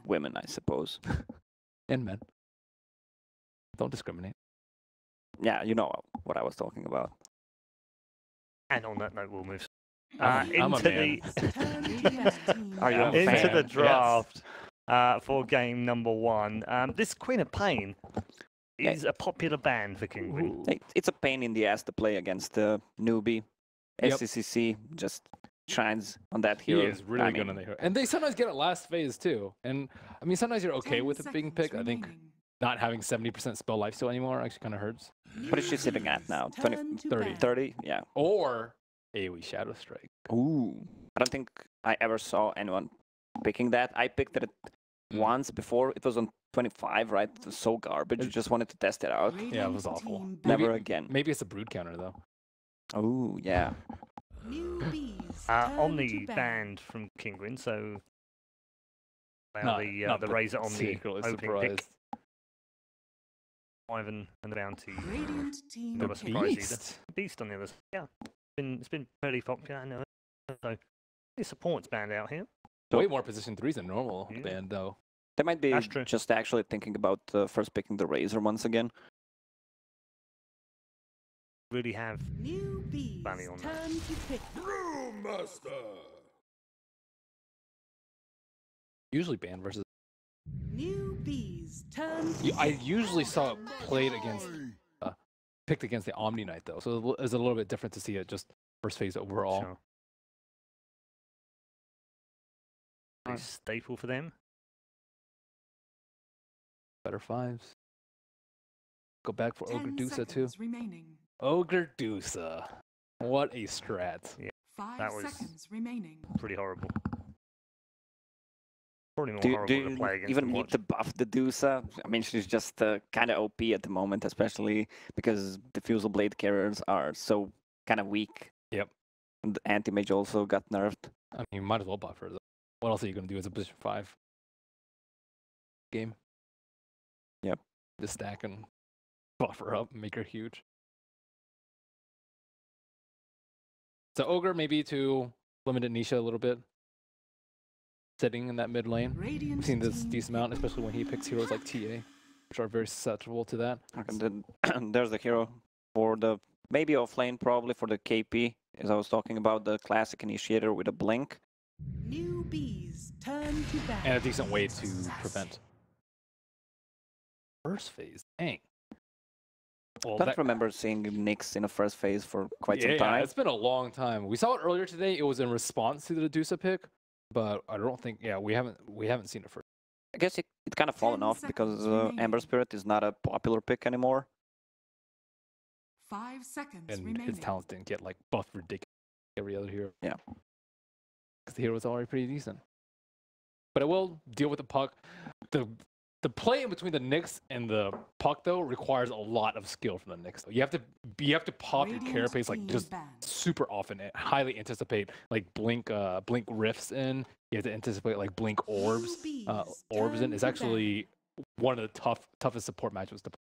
women, I suppose. And men. Don't discriminate. Yeah, you know what I was talking about. And on that note, we'll move I'm a into man. Are you a into fan? the draft for game number 1. This Queen of Pain is a popular band for Kinguin. It's a pain in the ass to play against the newbie. Yep. SCCC just shines on that He hero. is really good on the hero. And they sometimes get it last phase too. And I mean, sometimes you're okay with it being picked. I think not having 70% spell lifesteal anymore actually kind of hurts. What is she sitting at now? 20, 30. 30? Yeah. Or AoE Shadow Strike. Ooh. I don't think I ever saw anyone picking that. I picked it once before. It was on 25, right? It was so garbage. You just wanted to test it out. Yeah, it was awful. Never again. Maybe it's a brood counter though. Oh, yeah. On the band from Kinguin, so the Razor on the opening pick. Ivan and the Bounty. Never surprised either. Beast on the other side. Yeah, it's been fairly popular. I know. So it supports band out here. Way more position 3s than normal band though. They might be just actually thinking about first picking the Razor once again. Really have Bunny on that. Usually band versus. Newbee's turn. I usually saw it played against, picked against the Omni Knight though, so it's a little bit different to see it just first phase overall. Sure. Nice staple for them. Better 5s. Go back for Ogre Dusa too. Remaining. Ogre Dusa. What a strat. Yeah, 5 that was seconds remaining. pretty horrible. Probably more Do horrible you to play against even than need watch. to buff the Dusa? I mean, she's just kind of OP at the moment, especially because the Fusel Blade carriers are so kind of weak. Yep. And the Anti-Mage also got nerfed. I mean, you might as well buff her though. What else are you going to do as a position 5 game? Yep. Just stack and buff her up and make her huge. So Ogre maybe to limit Nisha a little bit. Sitting in that mid lane. We've seen this decent amount, especially when he picks heroes like TA, which are very susceptible to that. And then there's the hero for the maybe off lane, probably for the KP, as I was talking about, the classic initiator with a blink. Newbee's turn to battle. And a decent way to prevent. First phase, dang. Well, I don't remember seeing Nyx in a first phase for quite some time. Yeah, it's been a long time. We saw it earlier today. It was in response to the Dusa pick, but I don't think. Yeah, we haven't seen it first. I guess it kind of fallen off because Ember Spirit is not a popular pick anymore. 5 seconds And remaining. his talents didn't get like buffed ridiculous every other hero. Yeah. Because the hero was already pretty decent. But it will deal with the puck. The play in between the Nyx and the puck though requires a lot of skill from the Nyx. You have to pop your carapace like just super often and highly anticipate like blink rifts in. You have to anticipate like blink orbs in. It's actually one of the toughest support matchups to play.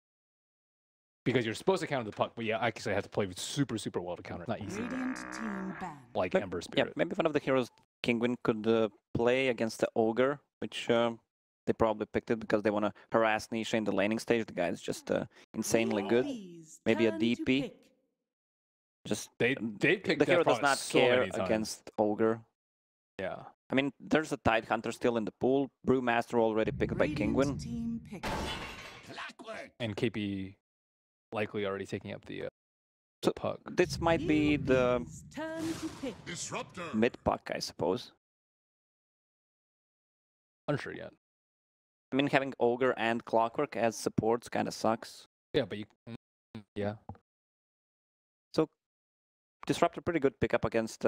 Because you're supposed to counter the puck, but yeah, I actually have to play super well to counter it. It's not easy. Like Ember Spirit. Yeah, maybe one of the heroes Kinguin could play against the Ogre, which they probably picked it because they want to harass Nisha in the laning stage. The guy is just insanely good. Maybe a DP. Just they picked the hero that does not so care many times. against Ogre. Yeah. I mean, there's a Tidehunter still in the pool. Brewmaster already picked by Kinguin. And KP likely already taking up the puck. This might be the mid puck, I suppose. Unsure yet. I mean, having Ogre and Clockwork as supports kind of sucks. Yeah, but you... Yeah. So, Disruptor, pretty good pickup against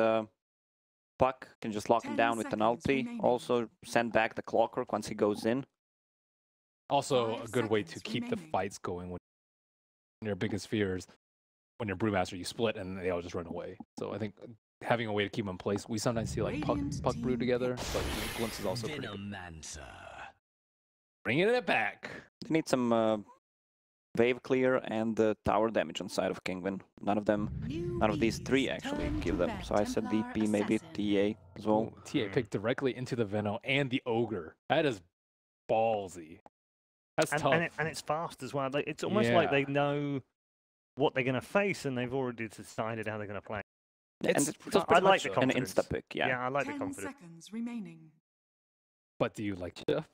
Puck. Can just lock him down with an ulti. Also, send back the Clockwork once he goes in. Also, a good way to keep the fights going when your biggest fears, when you're Brewmaster, you split and they all just run away. So I think having a way to keep them in place, we sometimes see like Puck Brew together, but Glimpse is also pretty good. Bringing it back. They need some wave clear and tower damage on side of Kinguin. None of these three actually give them. So I said DP, maybe TA. as well. Ooh, TA picked directly into the Venom and the Ogre. That is ballsy. That's tough. And it's fast as well. Like, it's almost like they know what they're going to face and they've already decided how they're going to play. I like the an confidence. insta pick, yeah. Yeah, I like the 10 confidence. seconds remaining. But do you like Chef?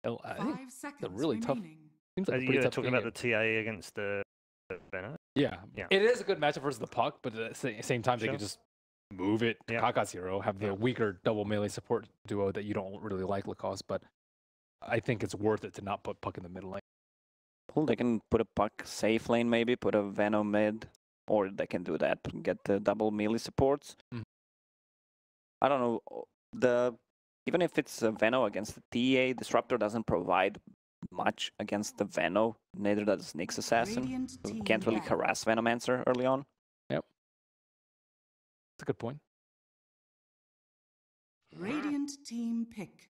I 5 think seconds really tough. remaining. seems like a You're pretty tough talking game. about the TA against the Venom? Yeah. Yeah. It is a good matchup versus the Puck, but at the same time, they can just move it. Yeah. Kaka's hero, have the weaker double melee support duo that you don't really like, Lacoste, but I think it's worth it to not put Puck in the middle lane. Well, they can put a Puck safe lane maybe, put a Venom mid, or they can do that and get the double melee supports. I don't know. Even if it's a Venom against the TA, Disruptor doesn't provide much against the Venom. Neither does Nyx Assassin. Radiant So team can't really back. harass Venomancer early on. Yep. That's a good point. Radiant team pick.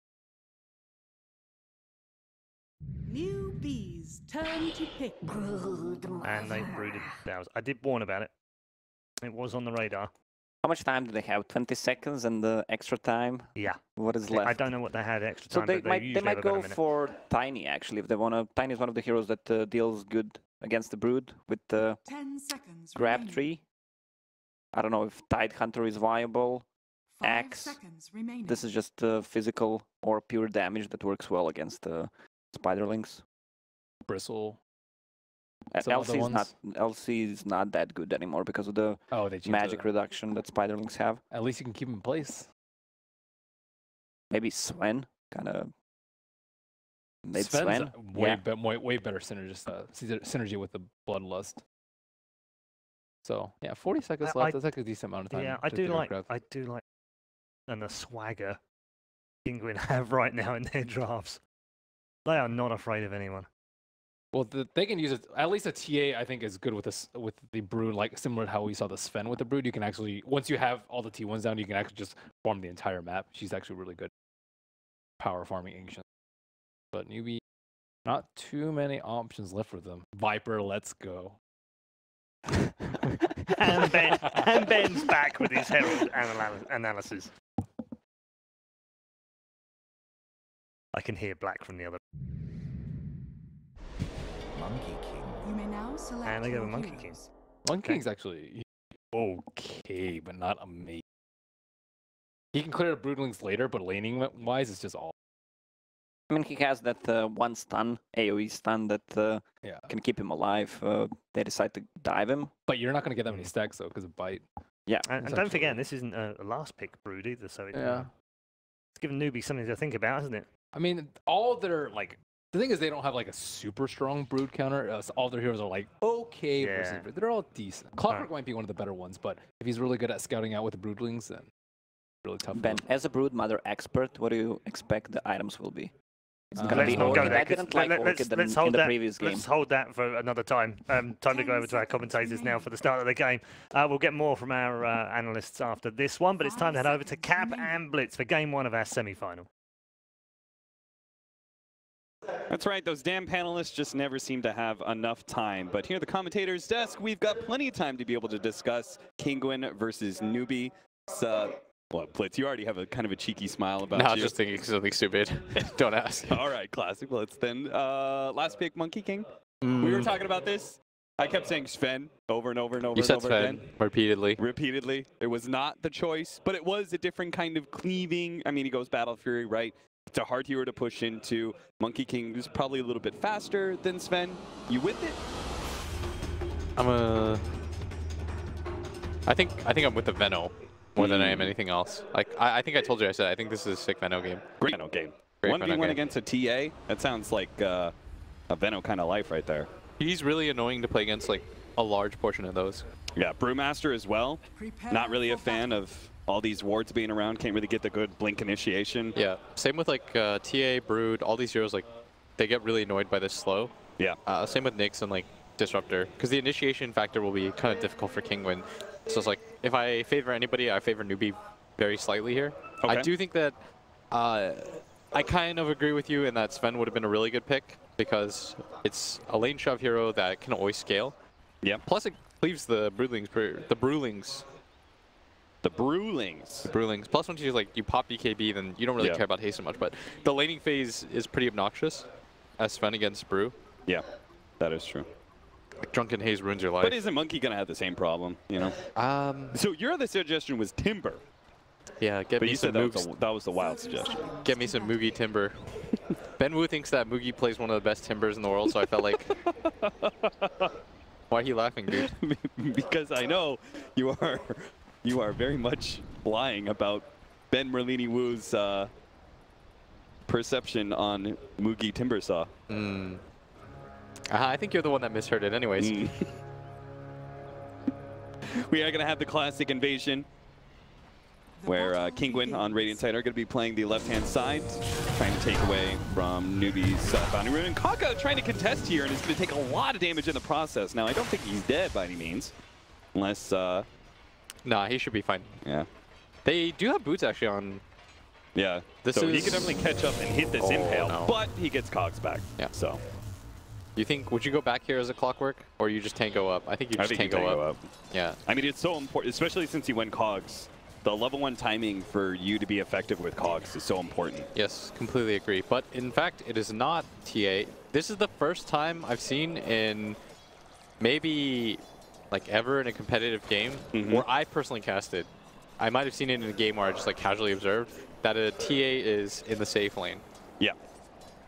Newbee's turn to pick. And they brooded thousands. I did warn about it. It was on the radar. How much time do they have? 20 seconds and the extra time? Yeah. What is left? I don't know what they had extra So time, they but might usually have about go a minute. for Tiny actually if they wanna. Tiny is one of the heroes that deals good against the Brood with the 10 seconds grab remaining. tree. I don't know if Tide Hunter is viable. 5 Axe. seconds remaining. This is just physical or pure damage that works well against Spiderlings. Bristle. Some other ones. LC is not that good anymore because of the Oh, they changed magic reduction that Spiderlings have. At least you can keep him in place. Maybe Sven, kind of. Mid Sven's Sven. way, Yeah. way better synergist, synergy with the Bloodlust. So yeah, 40 seconds left. That's like a decent amount of time. Yeah, to do a grab. I do like, and the swagger Kinguin have right now in their drafts. They are not afraid of anyone. Well, they can use it. At least a TA, I think, is good with this with the Brood. Like similar to how we saw the Sven with the Brood. You can actually, once you have all the T1s down, you can actually just farm the entire map. She's actually really good power farming Ancient. But Newbee, not too many options left for them. Viper, let's go. and Ben's back with his Herald analysis. I can hear Black from the other. Monkey King. You may now select And they go your with Monkey heroes. King. Monkey King's actually okay, but not amazing. He can clear the Broodlings later, but laning-wise, it's just all. I mean, he has that one stun, AoE stun, that can keep him alive. They decide to dive him. But you're not going to get that many stacks, though, because of Bite. Yeah. And don't forget, this isn't a last pick Brood either, so it's given Newbie something to think about, hasn't it? I mean, all their, like, the thing is they don't have, like, a super strong Brood counter. So all their heroes are, like, okay versus Brood. They're all decent. Clockwork might be one of the better ones, but if he's really good at scouting out with the Broodlings, then really tough. Ben, as a Brood Mother expert, what do you expect the items will be? Let's not go there. I didn't like Orchid in the previous game. Let's hold that for another time. Time to go over to our commentators now for the start of the game. We'll get more from our analysts after this one, but it's time to head over to Cap and Blitz for game one of our semi-final. That's right, those damn panelists just never seem to have enough time. But here at the commentator's desk, we've got plenty of time to be able to discuss Kinguin versus Newbee. What, Blitz, you already have a kind of a cheeky smile about you. No, I was just thinking something stupid. Don't ask. All right, classic Blitz then. Last pick, Monkey King. We were talking about this. I kept saying Sven over and over and over You and said over Sven again. Repeatedly. It was not the choice, but it was a different kind of cleaving. I mean, he goes Battle Fury, right? It's a hard hero to push into. Monkey King is probably a little bit faster than Sven. You with it? I think I'm with the Veno more than I am anything else. Like I think I told you, I said I think this is a sick Veno game. Great Veno game. Great 1v1 Veno game. against a TA. That sounds like a Veno kind of life right there. He's really annoying to play against, like a large portion of those. Yeah, Brewmaster as well. Not really a fan of all these wards being around. Can't really get the good blink initiation. Yeah, same with like TA, Brood, all these heroes, like they get really annoyed by this slow. Yeah. Same with Nyx and like Disruptor, because the initiation factor will be kind of difficult for Kinguin. So it's like, if I favor anybody, I favor Newbee very slightly here. Okay. I do think that I kind of agree with you in that Sven would have been a really good pick, because it's a lane shove hero that can always scale. Yeah. Plus it cleaves the Broodlings The Brewlings. The Brewlings. Plus, once you like you pop BKB, then you don't really care about haste so much. But the laning phase is pretty obnoxious as Sven against Brew. Yeah, that is true. Like, Drunken Haze ruins your life. But isn't Monkey gonna have the same problem? You know. So your other suggestion was Timber. Yeah, get But me you some said Moogs. that was the wild suggestion. Get me some Moogie Timber. Ben Wu thinks that Moogie plays one of the best Timbers in the world, so I felt like. Why are you laughing, dude? Because I know you are very much lying about Ben Merlini Wu's perception on Moogie Timbersaw. I think you're the one that misheard it anyways. We are going to have the classic invasion where Kinguin on Radiant side are going to be playing the left-hand side, trying to take away from Newbee's boundary rune. And Kaka trying to contest here and is going to take a lot of damage in the process. Now, I don't think he's dead by any means, unless... Nah, he should be fine. Yeah. They do have boots actually on... Yeah, so he can definitely catch up and hit this impale, but he gets cogs back. Yeah. So... You think, would you go back here as a clockwork, or you just tango up? I think you just tango up. Yeah. I mean, it's so important, especially since you win cogs. The level 1 timing for you to be effective with cogs is so important. Yes, completely agree. But in fact, it is not TA. This is the first time I've seen in maybe like ever in a competitive game where I personally casted. I might have seen it in a game where I just like casually observed that a TA is in the safe lane. Yeah.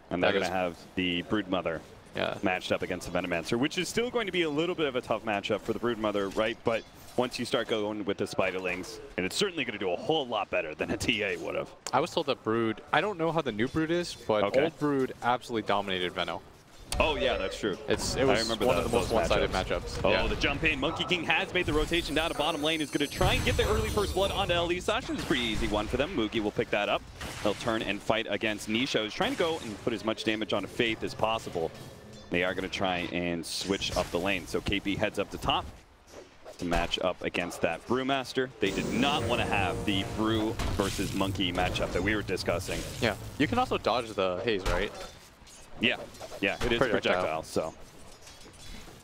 And they're going to have the Broodmother matched up against the Venomancer, which is still going to be a little bit of a tough matchup for the Broodmother, right? But once you start going with the Spiderlings, and it's certainly going to do a whole lot better than a TA would have. I was told that Brood, I don't know how the new Brood is, but old Brood absolutely dominated Veno. Oh yeah, that's true. It was one of the most one-sided matchups. Oh, the jump in. Monkey King has made the rotation down to bottom lane. Is going to try and get the early first blood onto LD. Sasha is a pretty easy one for them. Moogie will pick that up. They'll turn and fight against Nisha, who's trying to go and put as much damage onto Faith as possible. They are going to try and switch up the lane. So KP heads up the top to match up against that Brewmaster. They did not want to have the Brew versus Monkey matchup that we were discussing. Yeah. You can also dodge the haze, right? Yeah. Yeah, it is projectile, so.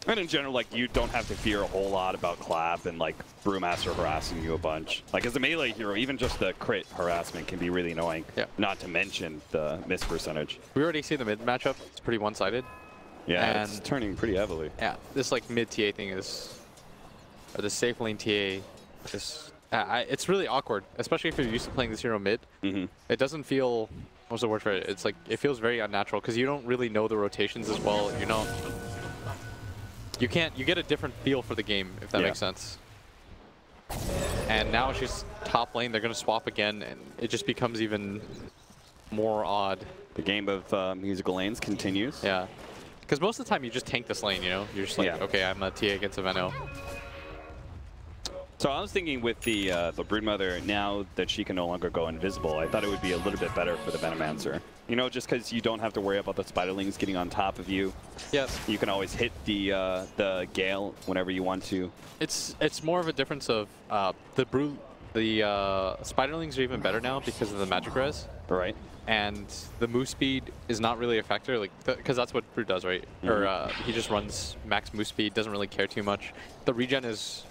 And in general, like, you don't have to fear a whole lot about Clap and, like, Brewmaster harassing you a bunch. Like, as a melee hero, even just the crit harassment can be really annoying. Yeah. Not to mention the miss percentage. We already see the mid matchup. It's pretty one-sided. Yeah, and it's turning pretty heavily. Yeah, this, like, mid-TA thing is... Or the safe lane TA. It's really awkward, especially if you're used to playing this hero mid. It doesn't feel... What's the word for it? It's like, it feels very unnatural because you don't really know the rotations as well. You know... You get a different feel for the game, if that makes sense. And now it's just top lane, they're going to swap again, and it just becomes even more odd. The game of musical lanes continues. Yeah. Because most of the time you just tank this lane, you know? You're just like, okay, I'm a TA against a Veno. So I was thinking with the Broodmother, now that she can no longer go invisible, I thought it would be a little bit better for the Venomancer. You know, just because you don't have to worry about the Spiderlings getting on top of you. Yes. You can always hit the Gale whenever you want to. It's more of a difference of the Spiderlings are even better now because of the magic res. Right. And the move speed is not really a factor, like because that's what Brood does, right? Or he just runs max move speed, doesn't really care too much. The regen is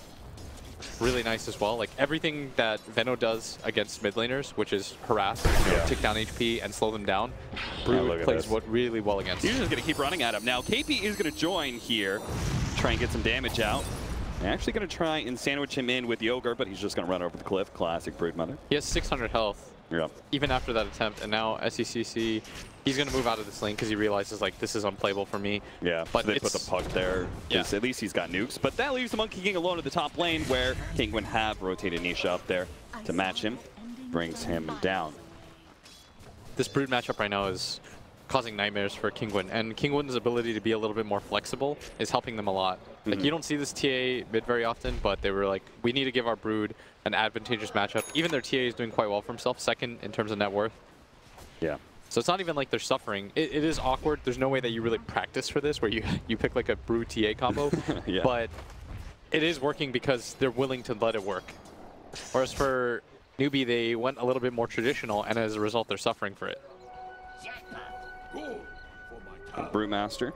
really nice as well. Like everything that Veno does against mid laners, which is harass, tick down HP and slow them down, Brood plays really well against. He's just going to keep running at him. Now KP is going to join here, try and get some damage out. They're actually going to try and sandwich him in with the Ogre, but he's just going to run over the cliff. Classic Broodmother. He has 600 health. Yep. Even after that attempt, and now SECC, he's going to move out of this lane because he realizes, like, this is unplayable for me. Yeah, but so they put the puck there. Yeah. At least he's got nukes. But that leaves the Monkey King alone at the top lane, where Kinguin have rotated Nisha up there to match him. Brings him down. This Brood matchup right now is causing nightmares for Kinguin, and Kinguin's ability to be a little bit more flexible is helping them a lot. Like, you don't see this TA mid very often, but they were like, we need to give our Brood an advantageous matchup. Even their TA is doing quite well for himself, second in terms of net worth. Yeah. So it's not even like they're suffering. It is awkward. There's no way that you really practice for this, where you pick like a Brood TA combo. But it is working because they're willing to let it work. Whereas for Newbee, they went a little bit more traditional, and as a result, they're suffering for it. Brewmaster.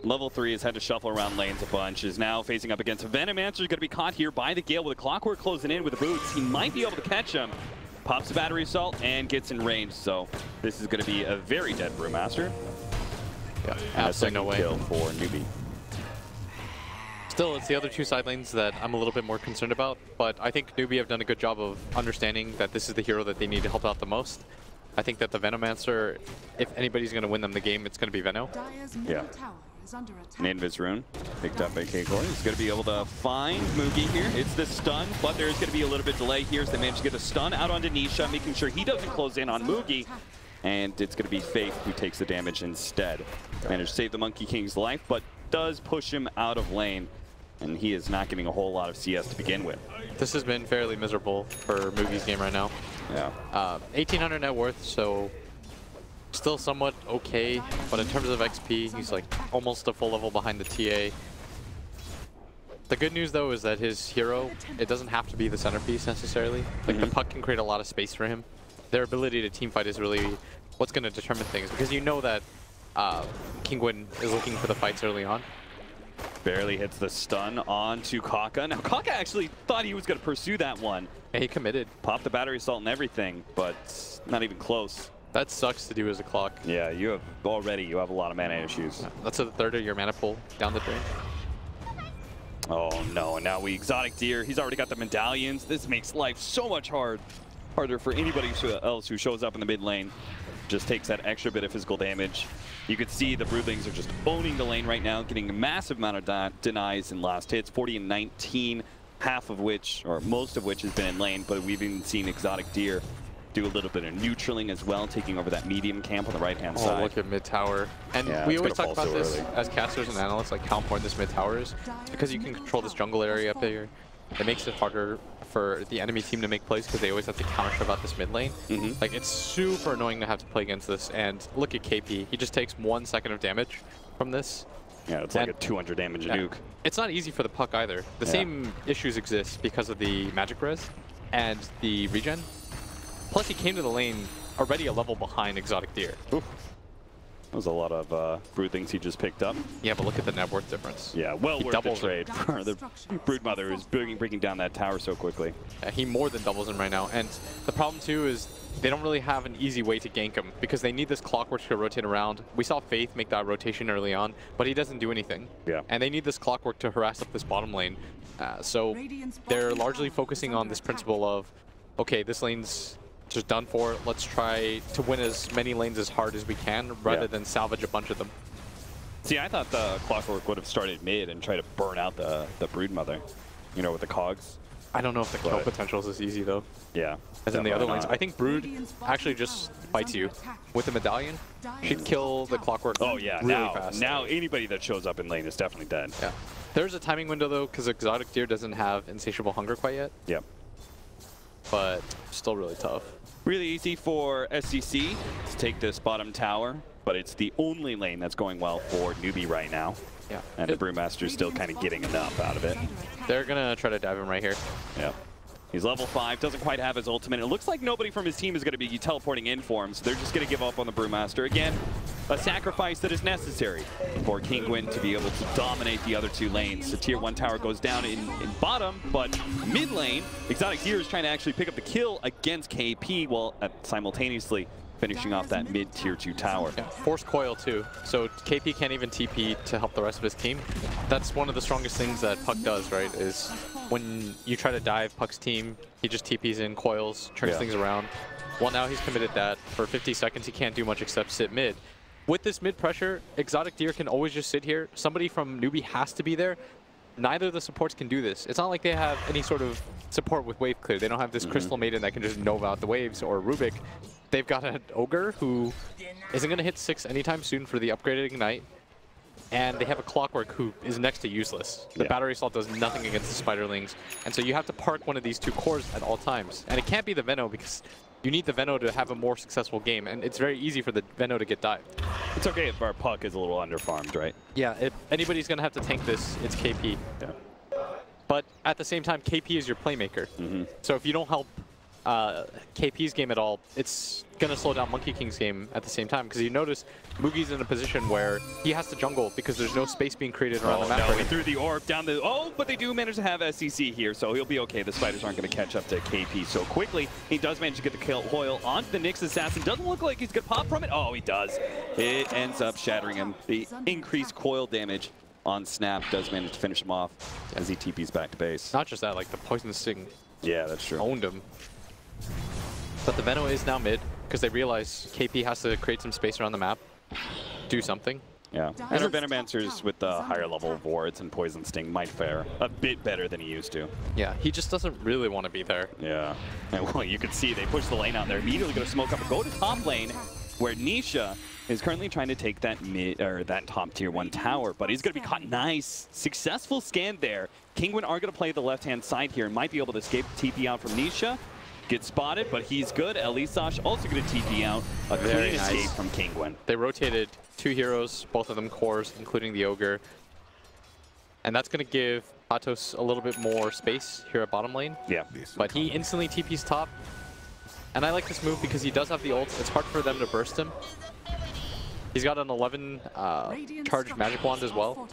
Level 3 has had to shuffle around lanes a bunch, is now facing up against Venomancer, going to be caught here by the Gale with a Clockwork closing in with the boots. He might be able to catch him. Pops the battery assault and gets in range, so this is going to be a very dead Brewmaster. Yeah, absolutely no way. Kill for Newbee. Still, it's the other two side lanes that I'm a little bit more concerned about, but I think Newbee have done a good job of understanding that this is the hero that they need to help out the most. I think that the Venomancer, if anybody's going to win them the game, it's going to be Veno. Yeah. Invis rune picked up by Kinguin. He's going to be able to find Mugi here. It's the stun, but there's going to be a little bit delay here as they manage to get the stun out onto Nisha, making sure he doesn't close in on Mugi. And it's going to be Faith who takes the damage instead. Managed to save the Monkey King's life, but does push him out of lane. And he is not getting a whole lot of CS to begin with. This has been fairly miserable for Mugi's game right now. Yeah. 1800 net worth, so still somewhat okay, but in terms of XP, he's like almost a full level behind the TA. The good news though is that his hero, it doesn't have to be the centerpiece necessarily. Like the puck can create a lot of space for him. Their ability to teamfight is really what's going to determine things, because you know that Kinguin is looking for the fights early on. Barely hits the stun onto Kaka. Now Kaka actually thought he was going to pursue that one. And he committed. Popped the battery assault and everything, but not even close. That sucks to do as a clock. Yeah, you have a lot of mana issues. That's a third of your mana pool down the drain. Oh no, and now we Exotic Deer. He's already got the medallions. This makes life so much harder for anybody else who shows up in the mid lane. Just takes that extra bit of physical damage. You could see the Broodlings are just owning the lane right now, getting a massive amount of denies in last hits, 40 and 19, half of which, or most of which has been in lane, but we've even seen Exotic Deer do a little bit of neutraling as well, taking over that medium camp on the right-hand side. Oh, look at mid tower. And yeah, we always talk about so this early as casters and analysts, like how important this mid tower is, because you can control this jungle area up there. It makes it harder for the enemy team to make plays because they always have to counter shove out this mid lane. Like, it's super annoying to have to play against this. And look at KP. He just takes 1 second of damage from this. Yeah, it's like a 200 damage nuke. It's not easy for the puck either. The same issues exist because of the magic res and the regen. Plus, he came to the lane already a level behind Exotic Deer. Oof. That was a lot of Broodlings he just picked up. Yeah, but look at the net worth difference. Yeah, well worth the trade for the Broodmother who's breaking down that tower so quickly. Yeah, he more than doubles him right now. And the problem, too, is they don't really have an easy way to gank him because they need this Clockwork to rotate around. We saw Faith make that rotation early on, but he doesn't do anything. Yeah. And they need this Clockwork to harass up this bottom lane. So they're largely focusing on this principle of, okay, this lane's just done for. Let's try to win as many lanes as hard as we can rather than salvage a bunch of them. See, I thought the Clockwork would have started mid and try to burn out the Broodmother, you know, with the cogs. I don't know if the kill potential is as easy, though. Yeah. As in the other lanes. I think Brood actually just fights you. With the medallion, she'd kill the Clockwork really fast. Now anybody that shows up in lane is definitely dead. Yeah. There's a timing window, though, because Exotic Deer doesn't have Insatiable Hunger quite yet. Yep. But still really tough. Really easy for SCC to take this bottom tower, but it's the only lane that's going well for Newbee right now. Yeah. And the Brewmaster's still kind of getting enough out of it. They're going to try to dive him right here. Yeah. He's level 5, doesn't quite have his ultimate. It looks like nobody from his team is going to be teleporting in for him, so they're just going to give up on the Brewmaster. Again, a sacrifice that is necessary for Kinguin to be able to dominate the other two lanes. The tier 1 tower goes down in bottom, but mid lane, Exotic Deer is trying to actually pick up the kill against KP while simultaneously finishing off that mid tier 2 tower. Yeah, force coil too. So KP can't even TP to help the rest of his team. That's one of the strongest things that Puck does, right? Is when you try to dive Puck's team, he just TPs in, coils, turns things around. Well, now he's committed that. For 50 seconds, he can't do much except sit mid. With this mid pressure, Exotic Deer can always just sit here. Somebody from Newbee has to be there. Neither of the supports can do this. It's not like they have any sort of support with wave clear. They don't have this Crystal Maiden that can just nova out the waves, or Rubik. They've got an Ogre who isn't going to hit 6 anytime soon for the upgraded Ignite. And they have a Clockwork who is next to useless. The Battery Assault does nothing against the Spiderlings. And so you have to park one of these two cores at all times. And it can't be the Veno because you need the Veno to have a more successful game. And it's very easy for the Veno to get dived. It's okay if our Puck is a little underfarmed, right? Yeah, if anybody's going to have to tank this, it's KP. Yeah. But at the same time, KP is your playmaker. So if you don't help KP's game at all, it's going to slow down Monkey King's game at the same time. Because you notice Mugi's in a position where he has to jungle because there's no space being created around the map. No, he threw the orb down the... Oh, but they do manage to have SCC here, so he'll be okay. The spiders aren't going to catch up to KP so quickly. He does manage to get the kill Hoyle onto the Nyx Assassin. Doesn't look like he's going to pop from it. Oh, he does. It ends up shattering him. The increased coil damage on Snap does manage to finish him off as he TP's back to base. Not just that, like the Poison Sting Yeah, that's true. owned him. But the Veno is now mid because they realize KP has to create some space around the map, do something. Yeah, and our Venomancers with the higher level wards and Poison Sting might fare a bit better than he used to. Yeah, he just doesn't really want to be there. Yeah, and well, you can see they push the lane out there, immediately going to smoke up and go to top lane, where Nisha is currently trying to take that mid or that top tier 1 tower, but he's going to be caught. Nice, successful scan there. Kinguin are going to play the left-hand side here and might be able to escape TP out from Nisha. Get spotted, but he's good. Elisash also going to TP out. A clean escape from Kinguin. They rotated 2 heroes, both of them cores, including the Ogre. And that's going to give Patos a little bit more space here at bottom lane. Yeah. But he instantly TP's top. And I like this move because he does have the ult. It's hard for them to burst him. He's got an 11 charged magic wand as well.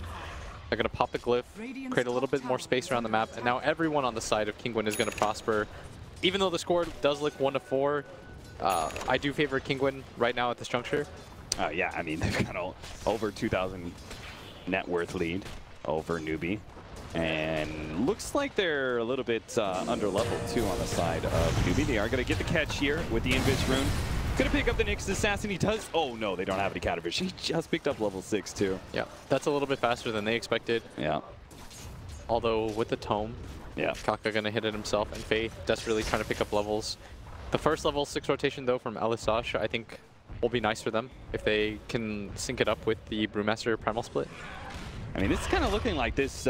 They're going to pop the glyph, create a little bit more space around the map. And now everyone on the side of Kinguin is going to prosper. Even though the score does look 1-4, I do favor Kinguin right now at this juncture. Yeah, I mean, they've got over 2,000 net worth lead over Newbee. And looks like they're a little bit under level too on the side of Newbee. They are going to get the catch here with the Invis rune. Going to pick up the Nyx Assassin. He does. Oh no, they don't have any counter vision. He just picked up level 6 too. Yeah, that's a little bit faster than they expected. Yeah. Although with the tome, yeah, Kaka going to hit it himself, and Faye desperately trying to pick up levels. The first level 6 rotation though from Elisash, I think will be nice for them if they can sync it up with the Brewmaster Primal Split. I mean, this is kind of looking like this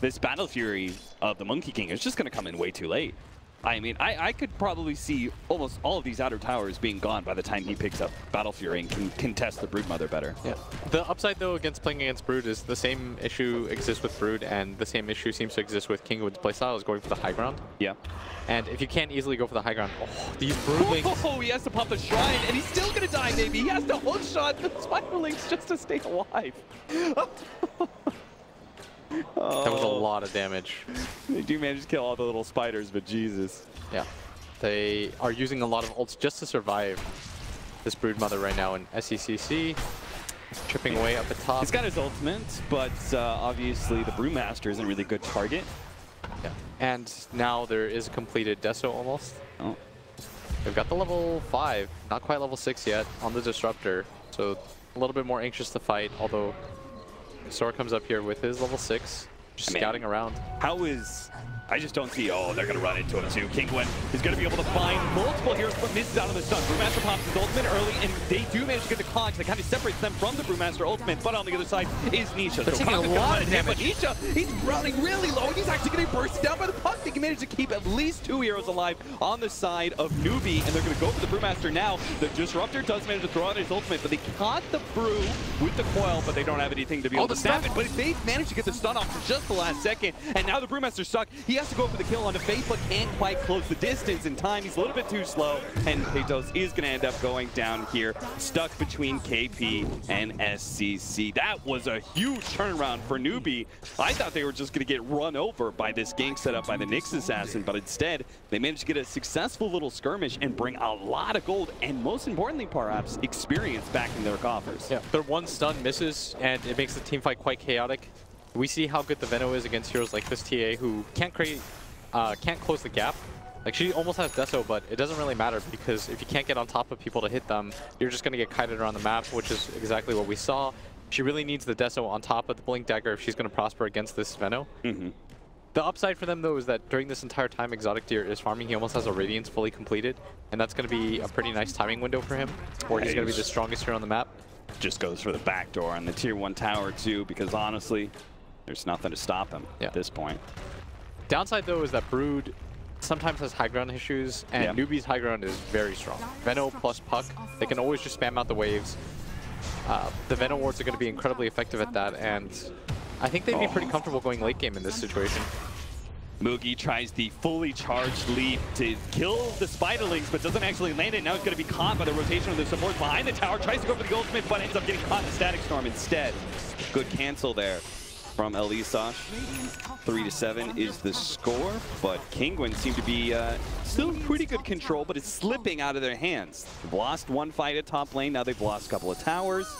this Battle Fury of the Monkey King is just going to come in way too late. I mean, I could probably see almost all of these outer towers being gone by the time he picks up Battle Fury and can contest the Broodmother better. Yeah. The upside, though, against playing against Brood is the same issue exists with Brood, and the same issue seems to exist with Kinguin's playstyle, is going for the high ground. Yeah. And if you can't easily go for the high ground, these Broodlings... Oh, he has to pop the Shrine, and he's still going to die, maybe. He has to hook shot the Spiderlings just to stay alive. That was a lot of damage. They do manage to kill all the little spiders, but Jesus. Yeah. They are using a lot of ults just to survive this Broodmother right now in SECC. Chipping away up at top. He's got his ultimate, but obviously the Brewmaster isn't a really good target. Yeah. And now there is a completed Deso almost. Oh. They've got the level 5, not quite level 6 yet, on the Disruptor. So a little bit more anxious to fight, although Sora comes up here with his level 6, just scouting around. How is... I just don't see... Oh, they're going to run into him too. Kinguin is going to be able to find multiple heroes, but misses out on the stun. Brewmaster pops his ultimate early, and they do manage to get the Conch that kind of separates them from the Brewmaster ultimate, but on the other side is Nisha. They're taking a lot of damage. But Nisha, he's running really low, and he's actually getting bursted down by the puck. They can manage to keep at least 2 heroes alive on the side of Newbee, and they're going to go for the Brewmaster now. The Disruptor does manage to throw out his ultimate, but they caught the Brew with the coil, but they don't have anything to be able to snap it. But they managed to get the stun off for just the last second, and now the Brewmaster's stuck. He has to go for the kill on the Faith, but can't quite close the distance in time. He's a little bit too slow, and Patos is going to end up going down here, stuck between KP and SCC. That was a huge turnaround for Newbee. I thought they were just going to get run over by this gank set up by the Nyx Assassin, but instead, they managed to get a successful little skirmish and bring a lot of gold, and most importantly, perhaps, experience back in their coffers. Yeah, their one stun misses, and it makes the team fight quite chaotic. We see how good the Veno is against heroes like this TA who can't close the gap. Like, she almost has Deso, but it doesn't really matter because if you can't get on top of people to hit them, you're just going to get kited around the map, which is exactly what we saw. She really needs the Deso on top of the Blink Dagger if she's going to prosper against this Veno. The upside for them, though, is that during this entire time Exotic Deer is farming, he almost has a Radiance fully completed, and that's going to be a pretty nice timing window for him, where he's going to be the strongest hero on the map. Just goes for the back door on the Tier 1 tower, too, because honestly, there's nothing to stop him at this point. Downside, though, is that Brood sometimes has high ground issues, and Newbee's high ground is very strong. Veno plus Puck, they can always just spam out the waves. The Veno wards are going to be incredibly effective at that, and I think they'd be pretty comfortable going late game in this situation. Mugi tries the fully charged leap to kill the Spiderlings, but doesn't actually land it. Now he's going to be caught by the rotation of the supports behind the tower. Tries to go for the ultimate, but ends up getting caught in the Static Storm instead. Good cancel there from Elisash. 3-7 is the score, but Kinguin seem to be still in pretty good control, but it's slipping out of their hands. They've lost one fight at top lane, now they've lost a couple of towers.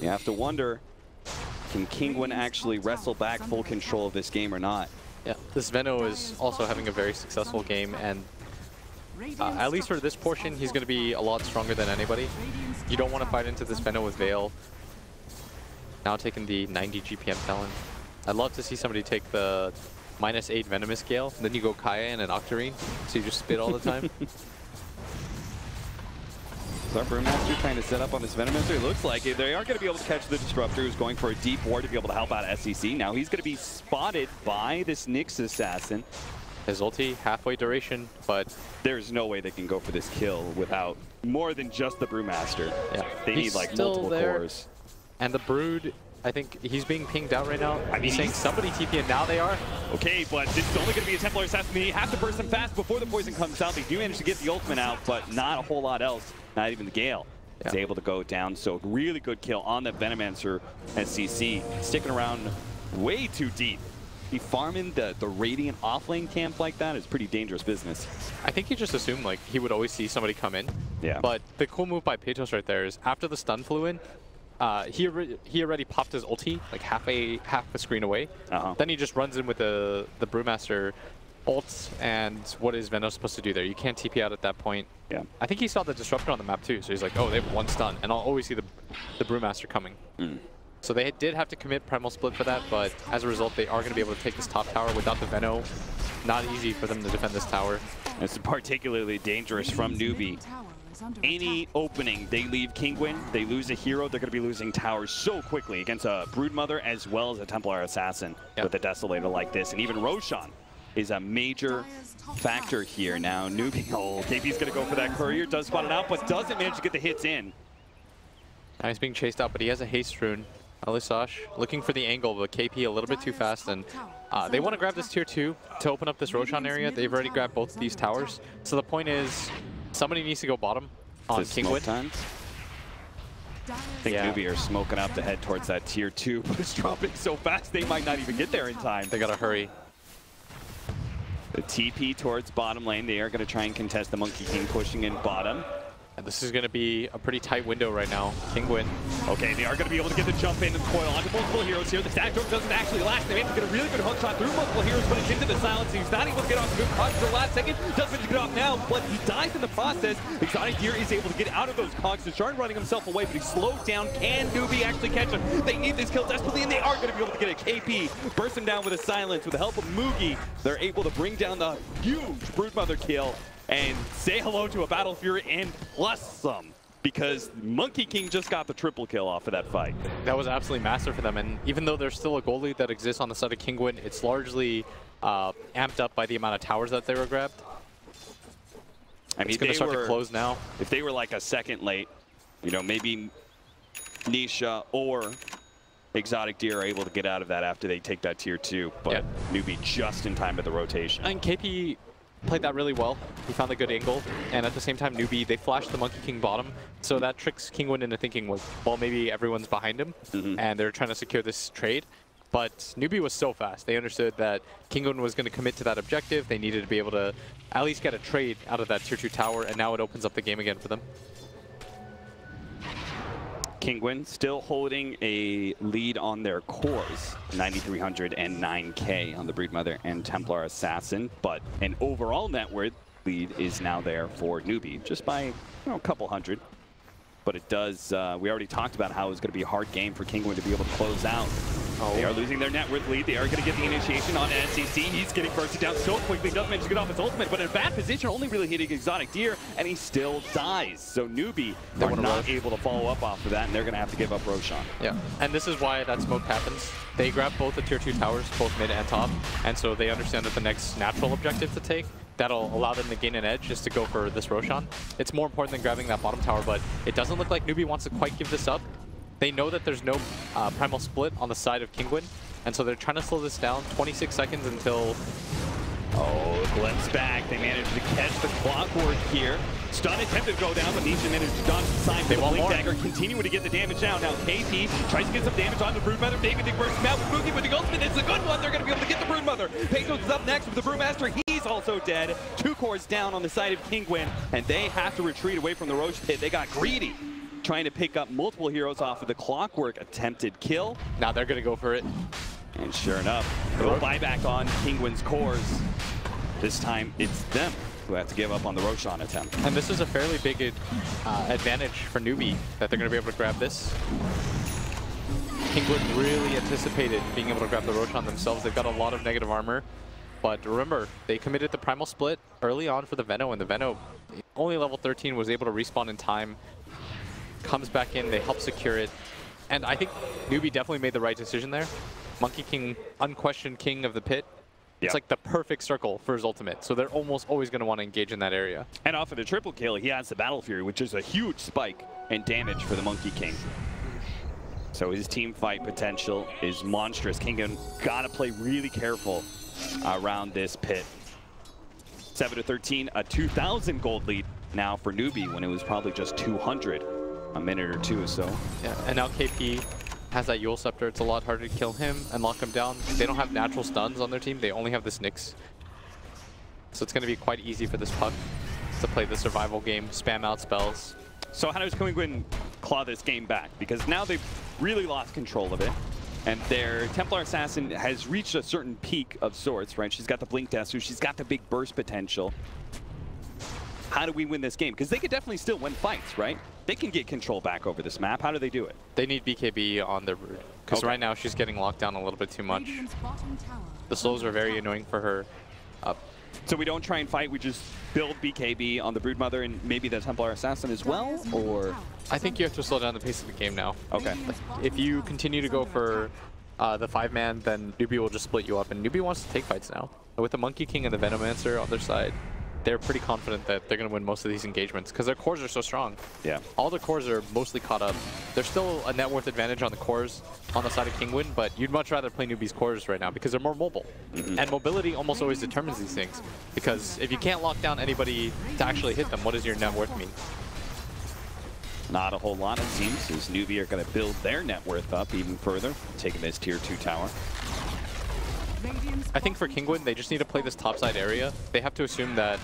You have to wonder, can Kinguin actually wrestle back full control of this game or not? Yeah, this Veno is also having a very successful game, and at least for this portion, he's going to be a lot stronger than anybody. You don't want to fight into this Veno with Veil. Now taking the 90 GPM Talon. I'd love to see somebody take the -8 Venomous Gale, and then you go Kaya and an Octarine, so you just spit all the time. Is our Brewmaster trying to set up on this Venomancer? It looks like it. They are going to be able to catch the Disruptor, who's going for a deep ward to be able to help out SEC. Now he's going to be spotted by this Nyx Assassin. His ulti, halfway duration, but there's no way they can go for this kill without more than just the Brewmaster. Yeah. They need like multiple cores. And the Brood, I think he's being pinged out right now. I mean, he's saying somebody TP, and now they are. Okay, but this is only going to be a Templar Assassin. They have to burst him fast before the poison comes out. They do manage to get the ultimate out, but not a whole lot else. Not even the Gale is able to go down. So really good kill on the Venomancer SCC. Sticking around way too deep. He farming the Radiant offlane camp like that is pretty dangerous business. I think he just assumed like he would always see somebody come in. Yeah. But the cool move by Peytos right there is after the stun flew in, he already popped his ulti like half a screen away. Then he just runs in with the Brewmaster ult, and what is Veno supposed to do there? You can't TP out at that point. Yeah. I think he saw the Disruptor on the map too, so he's like, oh, they have one stun, and I'll always see the Brewmaster coming. So they did have to commit Primal Split for that, but as a result, they are going to be able to take this top tower without the Veno. Not easy for them to defend this tower. It's particularly dangerous from Newbee. Any opening, they leave Kinguin, they lose a hero, they're going to be losing towers so quickly against a Broodmother as well as a Templar Assassin with a Desolator like this. And even Roshan is a major factor here. Now Newbee, KP's going to go for that courier, does spot it out, but doesn't manage to get the hits in. Now he's being chased out, but he has a haste rune. Elisash looking for the angle, but KP a little bit too fast, and they want to grab this tier 2 to open up this Roshan area. They've already grabbed both of these towers. So the point is, somebody needs to go bottom on Kinguin. I think Newbee are smoking out to head towards that tier 2, but it's dropping so fast they might not even get there in time. They gotta hurry. The TP towards bottom lane. They are going to try and contest the Monkey King pushing in bottom. And this is going to be a pretty tight window right now. Kinguin. Okay, they are going to be able to get the jump in and coil onto multiple heroes here. The stack storm doesn't actually last. They managed to get a really good hook shot through multiple heroes, but it's into the silence. He's not able to get off the good cogs for the last second. Doesn't manage to get off now, but he dies in the process. Exotic Deer is able to get out of those cogs to start running himself away, but he slows down. Can Newbee actually catch him? They need this kill desperately, and they are going to be able to get a KP. Burst him down with a silence. With the help of Mugi, they're able to bring down the huge Broodmother kill and say hello to a Battle Fury and plus some, because Monkey King just got the triple kill off of that fight. That was absolutely massive for them, and even though there's still a goal lead that exists on the side of Kinguin, it's largely amped up by the amount of towers that they were grabbed. I mean, it's going to start to close now. If they were like a second late, you know, maybe Nisha or Exotic Deer are able to get out of that after they take that tier 2, but Newbee just in time at the rotation. And KP played that really well. He found a good angle, and at the same time, Newbee, they flashed the Monkey King bottom, so that tricks Kinguin into thinking, well, maybe everyone's behind him, and they're trying to secure this trade. But Newbee was so fast. They understood that Kinguin was going to commit to that objective. They needed to be able to at least get a trade out of that tier 2 tower, and now it opens up the game again for them. Kinguin still holding a lead on their cores, 9,300 and 9K on the Broodmother and Templar Assassin, but an overall net worth lead is now there for Newbee, just by a couple hundred. But it does, we already talked about how it was going to be a hard game for Kinguin to be able to close out. They are losing their net worth lead. They are going to get the initiation on SCC. He's getting bursted down so quickly. Doesn't manage to get off his ultimate, but in a bad position, only really hitting Exotic Deer, and he still dies. So Newbee are not able to follow up off of that, and they're going to have to give up Roshan. Yeah, and this is why that smoke happens. They grab both the tier 2 towers, both mid and top, and so they understand that the next natural objective to take that'll allow them to gain an edge is to go for this Roshan. It's more important than grabbing that bottom tower, but it doesn't look like Newbee wants to quite give this up. They know that there's no Primal Split on the side of Kinguin, And so they're trying to slow this down. 26 seconds until... Oh, glimpse back. They managed to catch the clockwork here. Stun attempted to go down, but Nisha managed to dodge aside. They want Blink more. Dagger continuing to get the damage down. Now KP tries to get some damage on the Broodmother. David bursts him out with Boogie with the ultimate. It's a good one. They're going to be able to get the Broodmother. Peytos is up next with the Brewmaster. He's also dead. 2 cores down on the side of Kinguin, and they have to retreat away from the Roche pit. They got greedy, trying to pick up multiple heroes off of the clockwork. Attempted kill. Now they're going to go for it. And sure enough, they'll buyback on Kinguin's cores. This time, it's them who have to give up on the Roshan attempt. And this is a fairly big advantage for Newbee, that they're going to be able to grab this. Kinguin really anticipated being able to grab the Roshan themselves. They've got a lot of negative armor. But remember, they committed the Primal Split early on for the Veno, and the Veno, only level 13, was able to respawn in time. Comes back in, they help secure it. And I think Newbee definitely made the right decision there. Monkey King, unquestioned king of the pit. It's like the perfect circle for his ultimate, so they're almost always going to want to engage in that area. And off of the triple kill, he has the Battle Fury, which is a huge spike in damage for the Monkey King. So his team fight potential is monstrous. Kinguin got to play really careful around this pit. 7-13, a 2,000 gold lead now for Newbee when it was probably just 200 a minute or two or so. Yeah, and now KP has that Yule Scepter. It's a lot harder to kill him and lock him down. They don't have natural stuns on their team. They only have this Nyx. So it's going to be quite easy for this Puck to play the survival game, spam out spells. So how does Kinguin claw this game back? Because now they've really lost control of it. And their Templar Assassin has reached a certain peak of sorts, right? She's got the Blink Desu, she's got the big burst potential. How do we win this game? Because they could definitely still win fights, right? They can get control back over this map. How do they do it? They need BKB on their Brood, because right now she's getting locked down a little bit too much. The slows are very annoying for her. So we don't try and fight, we just build BKB on the Broodmother and maybe the Templar Assassin as well, or? I think you have to slow down the pace of the game now. Okay. If you continue to go for the 5-man, then Newbee will just split you up, and Newbee wants to take fights now. With the Monkey King and the Venomancer on their side, they're pretty confident that they're going to win most of these engagements because their cores are so strong. Yeah. All the cores are mostly caught up. There's still a net worth advantage on the cores on the side of Kinguin, but you'd much rather play Newbee's cores right now because they're more mobile. And mobility almost always determines these things, because if you can't lock down anybody to actually hit them, what does your net worth mean? Not a whole lot, it seems, as Newbee are going to build their net worth up even further, taking this tier 2 tower. I think for Kinguin, they just need to play this topside area. They have to assume that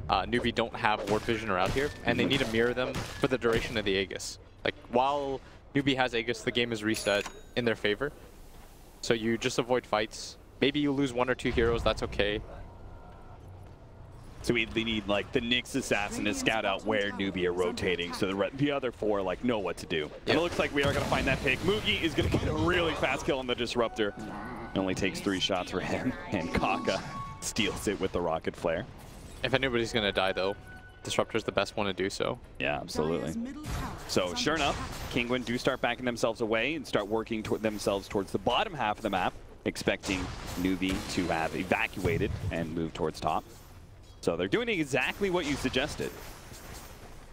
Newbee don't have ward vision around here, and they need to mirror them for the duration of the Aegis. Like, while Newbee has Aegis, the game is reset in their favor. So you just avoid fights. Maybe you lose 1 or 2 heroes, that's okay. So they need like the Nyx Assassin to scout out where Newbee are rotating, so the other 4 like know what to do. And it looks like we are going to find that pick. Mugi is going to get a really fast kill on the Disruptor. It only takes 3 shots for him, and Kaka steals it with the Rocket Flare. If anybody's going to die, though, Disruptor's the best one to do so. Yeah, absolutely. So sure enough, Kinguin do start backing themselves away and start working themselves towards the bottom half of the map, expecting Newbee to have evacuated and move towards top. So they're doing exactly what you suggested.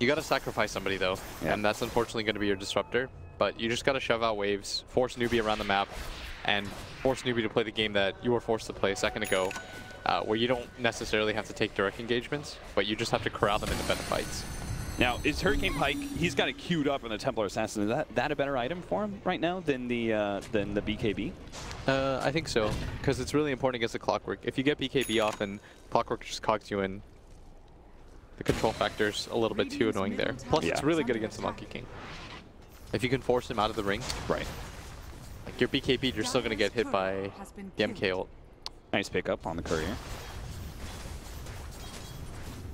You got to sacrifice somebody, though, and that's unfortunately going to be your Disruptor. But you just got to shove out waves, force Newbee around the map, and force Newbee to play the game that you were forced to play a second ago, where you don't necessarily have to take direct engagements, but you just have to corral them into better fights. Now, is Hurricane Pike, he's got it queued up on the Templar Assassin. Is that a better item for him right now than the BKB? I think so, because it's really important against the Clockwork. If you get BKB off and Clockwork just cogs you in, the control factor's a little bit too annoying there. Plus, it's really good against the Monkey King. If you can force him out of the ring, right? Like your BKB, you're still going to get hit by the MK ult. Nice pickup on the Courier.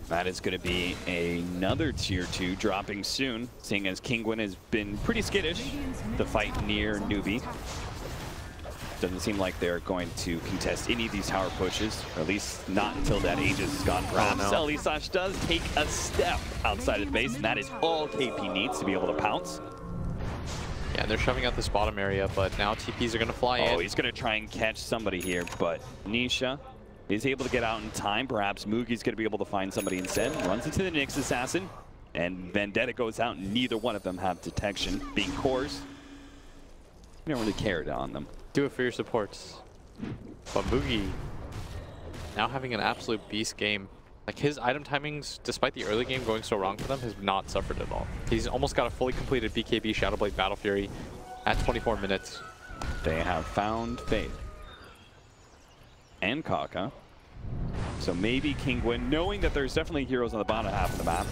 That is going to be another tier 2 dropping soon, seeing as Kinguin has been pretty skittish to fight near Newbee. Doesn't seem like they're going to contest any of these tower pushes, or at least not until that Aegis is gone. Perhaps Elisash does take a step outside of the base, and that is all KP needs to be able to pounce. Yeah, they're shoving out this bottom area, but now TPs are going to fly in. Oh, he's going to try and catch somebody here, but Nisha is able to get out in time. Perhaps Mugi's going to be able to find somebody instead. Runs into the Nyx Assassin, and Vendetta goes out, and neither one of them have detection. Being cores, you don't really care on them. Do it for your supports. But Boogie, now having an absolute beast game. Like his item timings, despite the early game going so wrong for them, has not suffered at all. He's almost got a fully completed BKB Shadowblade Battle Fury at 24 minutes. They have found Faith. And Kaka. So maybe Kinguin, knowing that there's definitely heroes on the bottom half of the map,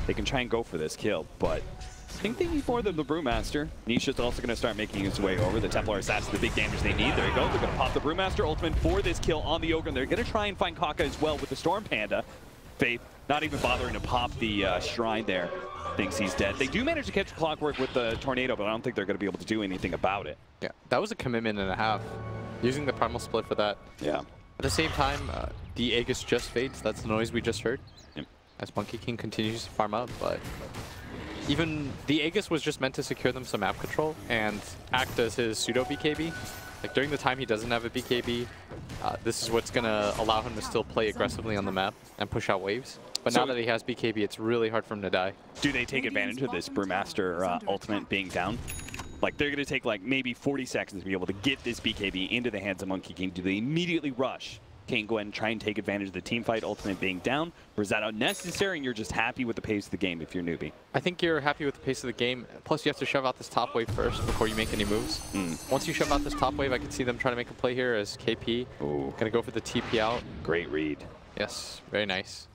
they can try and go for this kill, but I think they need more than the Brewmaster. Nisha's also going to start making his way over. The Templar Assassin, the big damage they need. There you go. They're going to pop the Brewmaster ultimate for this kill on the Ogre, and they're going to try and find Kaka as well with the Storm Panda. Faith not even bothering to pop the Shrine there. Thinks he's dead. They do manage to catch Clockwork with the Tornado, but I don't think they're going to be able to do anything about it. Yeah, that was a commitment and a half. Using the Primal Split for that. Yeah. At the same time, the Aegis just fades. That's the noise we just heard. Yep. As Monkey King continues to farm up, but even the Aegis was just meant to secure them some map control and act as his pseudo BKB. Like during the time he doesn't have a BKB, this is what's gonna allow him to still play aggressively on the map and push out waves. But So now that he has BKB, it's really hard for him to die. Do they take advantage of this Brewmaster ultimate being down? Like they're going to take like maybe 40 seconds to be able to get this BKB into the hands of Monkey King. Do they immediately rush Kinguin, try and take advantage of the teamfight ultimate being down? Or is that unnecessary and you're just happy with the pace of the game if you're Newbee? I think you're happy with the pace of the game. Plus, you have to shove out this top wave first before you make any moves. Once you shove out this top wave, I can see them trying to make a play here as KP. Ooh. Gonna go for the TP out. Great read. Yes, very nice.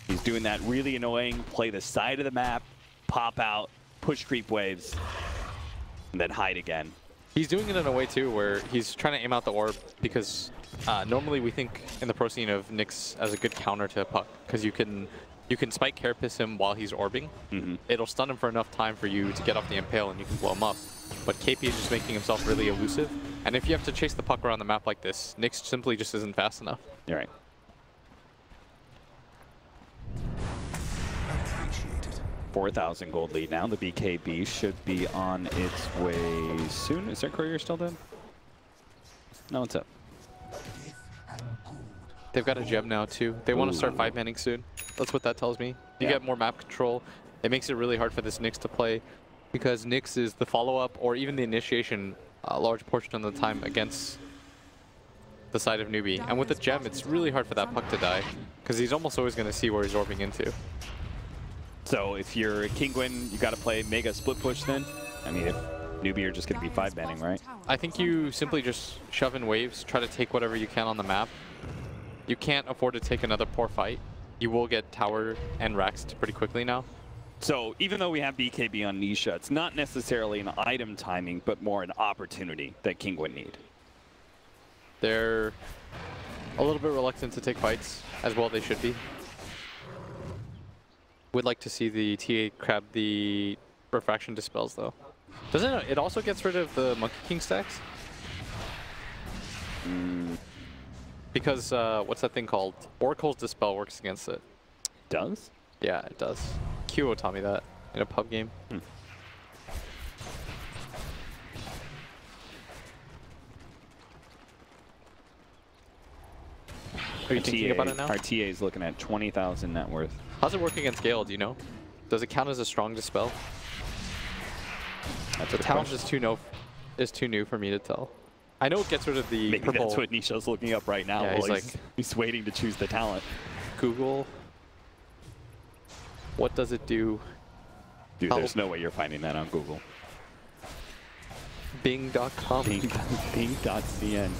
He's doing that really annoying, play the side of the map, pop out, push creep waves, and then hide again. He's doing it in a way, too, where he's trying to aim out the orb because normally we think in the pro scene of Nyx as a good counter to Puck because you can spike Carapace him while he's orbing. It'll stun him for enough time for you to get off the impale and you can blow him up. But KP is just making himself really elusive. And if you have to chase the Puck around the map like this, Nyx simply just isn't fast enough. You're right. 4,000 gold lead now. The BKB should be on its way soon. Is their courier still dead? No, it's up. They've got a gem now, too. They want to start 5-manning soon. That's what that tells me. You get more map control. It makes it really hard for this Nyx to play because Nyx is the follow-up or even the initiation a large portion of the time against the side of Newbee. And with the gem, it's really hard for that Puck to die because he's almost always going to see where he's orbing into. So if you're Kinguin, you got to play mega split push then? I mean, if Newbee are just going to be 5-manning, right? I think you simply just shove in waves, try to take whatever you can on the map. You can't afford to take another poor fight. You will get tower and Raxed pretty quickly now. So even though we have BKB on Nisha, it's not necessarily an item timing, but more an opportunity that Kinguin need. They're a little bit reluctant to take fights, as well they should be. Would like to see the TA grab the Refraction Dispels, though. Doesn't it? It also gets rid of the Monkey King stacks? Because, what's that thing called? Oracle's Dispel works against it. Does? Yeah, it does. Kyo taught me that in a pub game. Are you thinking about it now? Our TA is looking at 20,000 net worth. How's it work against Gale, do you know? Does it count as a strong Dispel? That's The talent is too new for me to tell. I know it gets rid of the Maybe purple. that's what Nisha's looking up right now. Yeah, while he's he's waiting to choose the talent. Google. What does it do? Dude, there's no way you're finding that on Google. Bing.com. Bing.cn.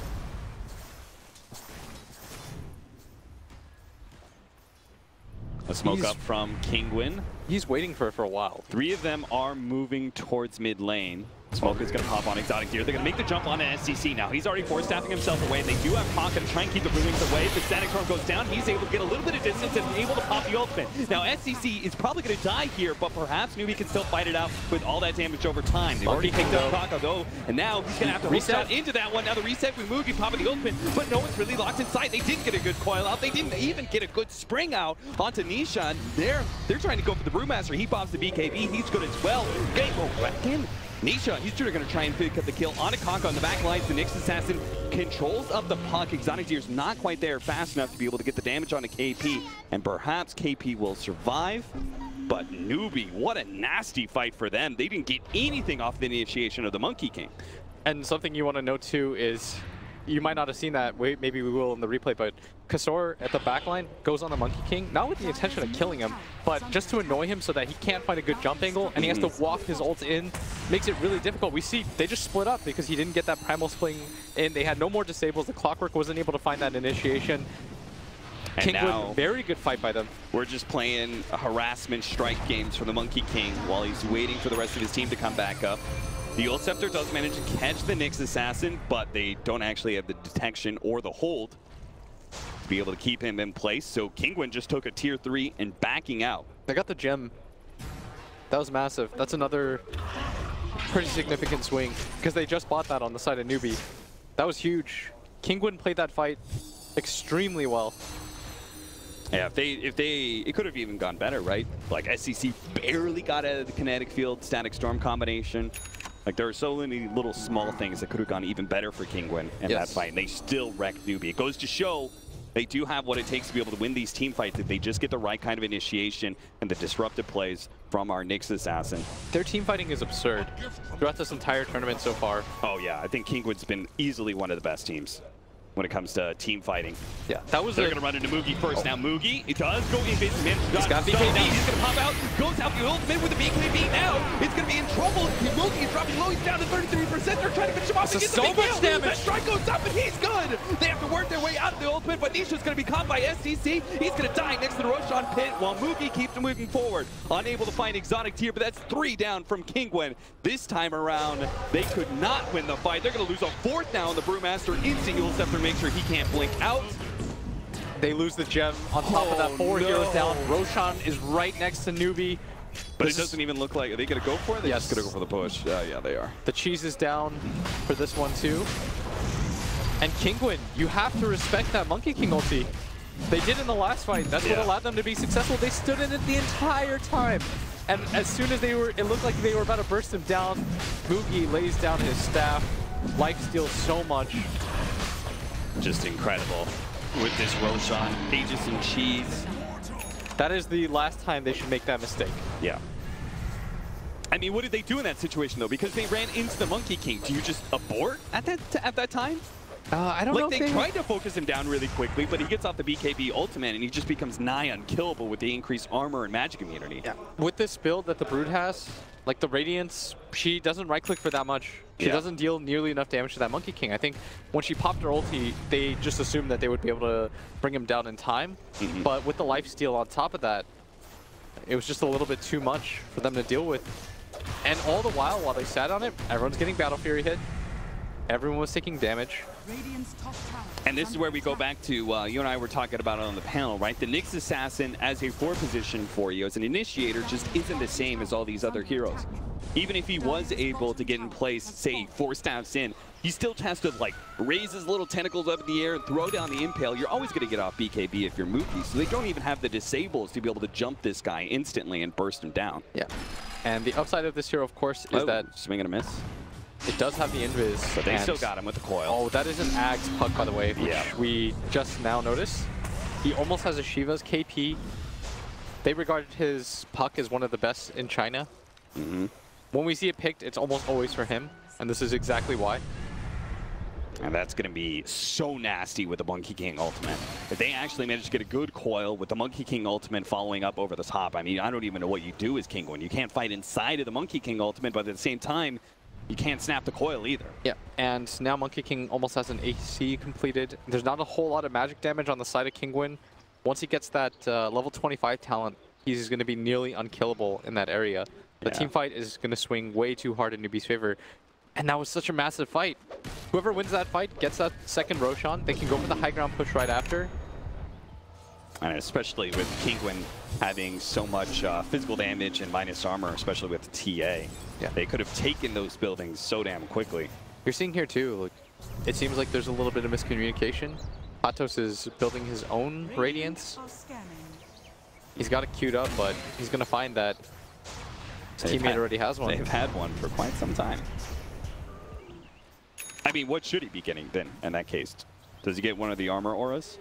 A smoke up from Kinguin. He's waiting for it for a while. 3 of them are moving towards mid lane. Smoke is going to pop on Exotic Deer. They're going to make the jump on an SCC now. He's already force-staffing himself away. They do have Kaka to try and keep the Brewings away. The Static Storm goes down. He's able to get a little bit of distance and able to pop the ultimate. Now, SCC is probably going to die here, but perhaps Newbee can still fight it out with all that damage over time. They've already picked up Kaka, though, and now he's going to have to reset into that one. Now, the reset with Mugi popping the ultimate, but no one's really locked in sight. They didn't get a good coil out. They didn't even get a good spring out onto Nisha. They're trying to go for the Brewmaster. He pops the BKB. He's good as well. Game over. Again. Nisha, he's going to try and pick up the kill on a Kaka on the back lines. The Nyx Assassin controls up the puck. Exotic Deer's not quite there fast enough to be able to get the damage on a KP, and perhaps KP will survive. But Newbee, what a nasty fight for them. They didn't get anything off the initiation of the Monkey King. And something you want to note too is, you might not have seen that, maybe we will in the replay, but Kasor at the backline goes on the Monkey King, not with the intention of killing him, but just to annoy him so that he can't find a good jump angle, and he has to walk his ult in. Makes it really difficult. We see they just split up because he didn't get that primal spling in. They had no more disables. The Clockwork wasn't able to find that initiation. And Kinguin, now, very good fight by them. we're just playing harassment strike games for the Monkey King while he's waiting for the rest of his team to come back up. The Ult Scepter does manage to catch the Nyx Assassin, but they don't actually have the detection or the hold to be able to keep him in place. So Kinguin just took a tier 3 and backing out. They got the gem. That was massive. That's another pretty significant swing because they just bought that on the side of Newbee. That was huge. Kinguin played that fight extremely well. Yeah, it could have even gone better, right? Like SCC barely got out of the kinetic field, static storm combination. Like there are so many little small things that could have gone even better for Kinguin in that fight, and they still wrecked Newbee. It goes to show they do have what it takes to be able to win these team fights if they just get the right kind of initiation and the disruptive plays from our Nyx Assassin. Their team fighting is absurd throughout this entire tournament so far. Oh yeah, I think Kinguin's been easily one of the best teams when it comes to team fighting. Yeah, that was They're going to run into Moogie first. Now Moogie, it does go in. He's got BKB. He's going to pop out. Goes out the ultimate with the BKB now. It's going to be in trouble. Moogie is dropping low. He's down to 33%. They're trying to finish him off. This is so much damage. The strike goes up and he's good. They have to work their way out of the ultimate, but Nisha's going to be caught by SCC. He's going to die next to the Roshan pit while Moogie keeps moving forward. Unable to find exotic tier, but that's 3 down from Kinguin. This time around, they could not win the fight. They're going to lose a 4th now on the Brewmaster. Instant Ult Scepter make sure he can't blink out. They lose the gem on top of that. 4 heroes down. Roshan is right next to Newbee. But it doesn't even look like, are they going to go for it? They're just going to go for the push. Yeah, they are. The cheese is down for this one too. And Kinguin, you have to respect that Monkey King ulti. They did in the last fight. That's what allowed them to be successful. They stood in it the entire time. And as soon as it looked like they were about to burst him down, Moogie lays down his staff. Life steals so much. Just incredible with this Roshan. Aegis and cheese. That is the last time they should make that mistake. Yeah. I mean, what did they do in that situation, though? Because they ran into the Monkey King. Do you just abort at that time? I don't know. Like, they tried to focus him down really quickly, but he gets off the BKB ultimate, and he just becomes nigh unkillable with the increased armor and magic immunity. Yeah. With this build that the Brood has, like the Radiance, she doesn't right-click for that much. She doesn't deal nearly enough damage to that Monkey King. I think when she popped her ulti, they just assumed that they would be able to bring him down in time. But with the lifesteal on top of that, it was just a little bit too much for them to deal with. And all the while they sat on it, everyone's getting Battle Fury hit. Everyone was taking damage. And this is where we go back to, you and I were talking about it on the panel, right? The Nyx Assassin as a 4 position for you, as an initiator, just isn't the same as all these other heroes. Even if he was able to get in place, say, 4 staffs in, he still has to, like, raise his little tentacles up in the air and throw down the impale. You're always going to get off BKB if you're Mookie, so they don't even have the disables to be able to jump this guy instantly and burst him down. Yeah. And the upside of this hero, of course, is that swing and a miss. It does have the invis. But they still got him with the coil. Oh, that is an Ag's puck, by the way, which we just now noticed. He almost has a Shiva's KP. They regarded his puck as one of the best in China. When we see it picked, it's almost always for him, and this is exactly why. And that's going to be so nasty with the Monkey King ultimate. If they actually manage to get a good coil with the Monkey King ultimate following up over the top, I mean, I don't even know what you do as Kinguin. You can't fight inside of the Monkey King ultimate, but at the same time, you can't snap the coil either. Yeah, and now Monkey King almost has an AC completed. There's not a whole lot of magic damage on the side of Kinguin. Once he gets that level 25 talent, he's going to be nearly unkillable in that area. The team fight is going to swing way too hard in Newbee's favor. And that was such a massive fight. Whoever wins that fight gets that second Roshan. They can go for the high ground push right after. And especially with Kinguin having so much physical damage and minus armor, especially with TA. Yeah, they could have taken those buildings so damn quickly. You're seeing here too, look, it seems like there's a little bit of miscommunication. Patos is building his own Radiance. He's got it queued up, but he's going to find that his teammate already has one. They've had one for quite some time. I mean, what should he be getting then in that case? Does he get one of the armor auras?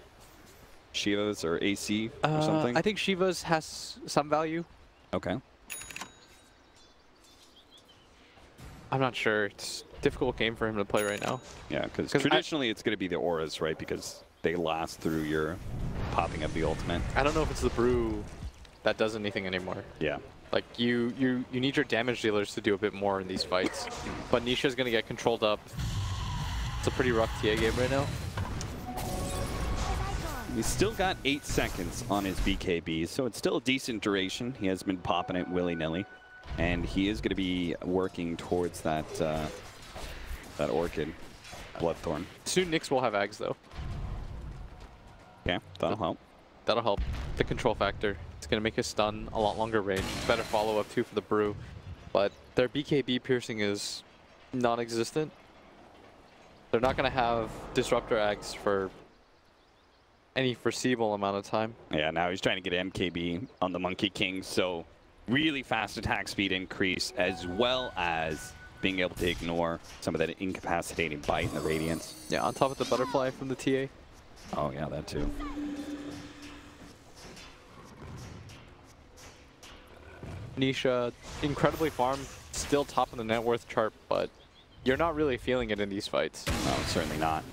Shiva's or AC or something? I think Shiva's has some value. Okay. I'm not sure. difficult game for him to play right now. Yeah, because 'Cause traditionally it's going to be the auras, right? Because they last through your popping of the ultimate. I don't know if it's the brew that does anything anymore. Yeah. Like you need your damage dealers to do a bit more in these fights. But Nisha's gonna get controlled up. It's a pretty rough TA game right now. He's still got 8 seconds on his BKB, so it's still a decent duration. He has been popping it willy-nilly, and he is going to be working towards that that Orchid Bloodthorn. Soon Nyx will have Ags though. Okay, that'll help. That'll help. The control factor. It's gonna make his stun a lot longer range. Better follow-up too for the brew. But their BKB piercing is non-existent. They're not gonna have Disruptor Ags for any foreseeable amount of time. Yeah, now he's trying to get MKB on the Monkey King, so really fast attack speed increase, as well as being able to ignore some of that incapacitating bite in the Radiance. Yeah, on top of the butterfly from the TA. Oh yeah, that too. Nisha, incredibly farmed, still top of the net worth chart, but you're not really feeling it in these fights. No, certainly not.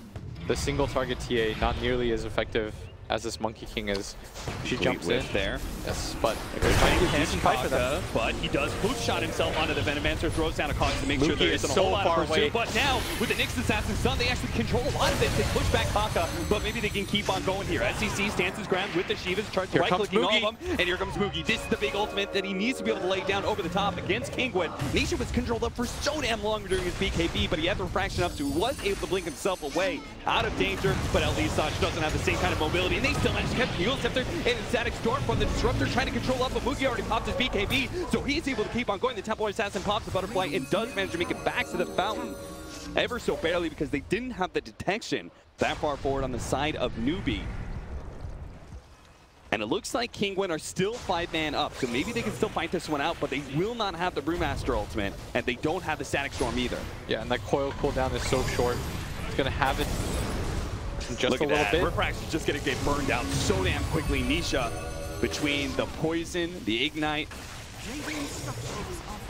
The single target TA, not nearly as effective as this Monkey King is. She jumps in there. Yes, but Trying to decent fight for them. but he does boot shot himself onto the Venomancer, throws down a cost to make sure Mookie there is isn't a so whole lot far of pursuit. away. But now, with the Nyx Assassin's Son, they actually control a lot of it. They push back Kaka, but maybe they can keep on going here. SCC stands his ground with the Shivas, charts right-clicking all of them, and here comes Moogie. This is the big ultimate that he needs to be able to lay down over the top against Kinguin. Nisha was controlled up for so damn long during his BKB, but he had the refraction up, so he was able to blink himself away out of danger, but Elisach doesn't have the same kind of mobility, and they still managed to catch the Mule Scepter and a static storm from the Disruptor trying to control up, but Moogie already popped his BKB, so he's able to keep on going. The Templar Assassin pops the butterfly and does manage to make it back to the fountain. Ever so barely, because they didn't have the detection that far forward on the side of Newbee. And it looks like Kinguin are still 5-man up, so maybe they can still fight this one out, but they will not have the Brewmaster ultimate, and they don't have the Static Storm either. Yeah, and that coil cooldown is so short. It's going to have it in just Look a at little that. bit. Refraction's just going to get burned out so damn quickly. Nisha, between the poison, the ignite,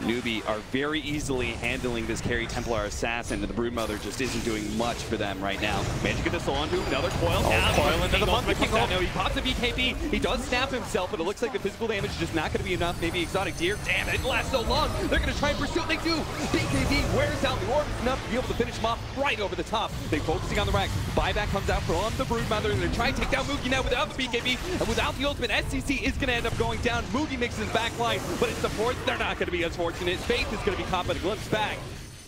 Newbee are very easily handling this carry Templar Assassin, and the Broodmother just isn't doing much for them right now. Managed to get this onto another coil. Oh, coil into the Monkey King. No, he pops a BKB. He does snap himself, but it looks like the physical damage is just not going to be enough. Maybe Exotic Deer. Damn, it lasts so long. They're going to try and pursue it. They do. BKB wears out the orb enough to be able to finish him off right over the top. They're focusing on the rack. Buyback comes out from the Broodmother. They're going to try and take down Moogie now without the BKB. And without the ultimate, SCC is going to end up going down. Moogie makes his back line, but it's the fourth. They're not going to be as fortunate. Faith is going to be caught by the glimpse back.